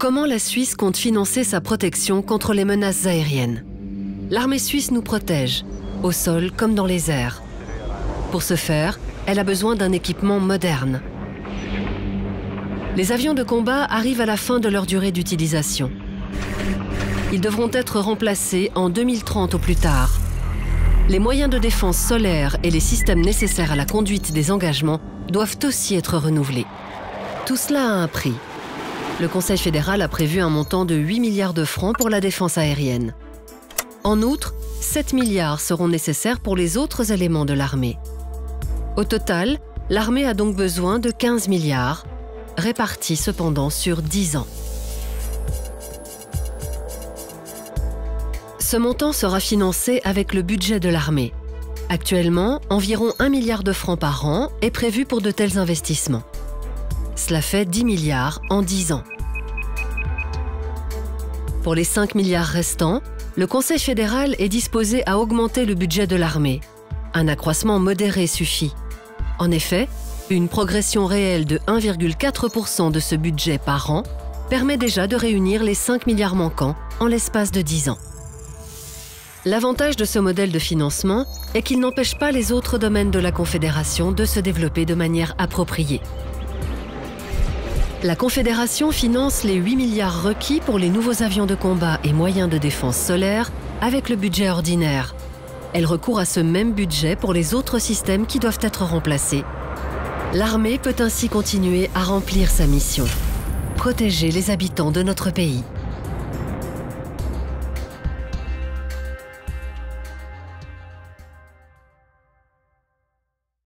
Comment la Suisse compte financer sa protection contre les menaces aériennes? L'armée suisse nous protège, au sol comme dans les airs. Pour ce faire, elle a besoin d'un équipement moderne. Les avions de combat arrivent à la fin de leur durée d'utilisation. Ils devront être remplacés en 2030 au plus tard. Les moyens de défense solaire et les systèmes nécessaires à la conduite des engagements doivent aussi être renouvelés. Tout cela a un prix. Le Conseil fédéral a prévu un montant de 8 milliards de francs pour la défense aérienne. En outre, 7 milliards seront nécessaires pour les autres éléments de l'armée. Au total, l'armée a donc besoin de 15 milliards, répartis cependant sur 10 ans. Ce montant sera financé avec le budget de l'armée. Actuellement, environ 1 milliard de francs par an est prévu pour de tels investissements. Cela fait 10 milliards en 10 ans. Pour les 5 milliards restants, le Conseil fédéral est disposé à augmenter le budget de l'armée. Un accroissement modéré suffit. En effet, une progression réelle de 1,4% de ce budget par an permet déjà de réunir les 5 milliards manquants en l'espace de 10 ans. L'avantage de ce modèle de financement est qu'il n'empêche pas les autres domaines de la Confédération de se développer de manière appropriée. La Confédération finance les 8 milliards requis pour les nouveaux avions de combat et moyens de défense solaire avec le budget ordinaire. Elle recourt à ce même budget pour les autres systèmes qui doivent être remplacés. L'armée peut ainsi continuer à remplir sa mission: protéger les habitants de notre pays.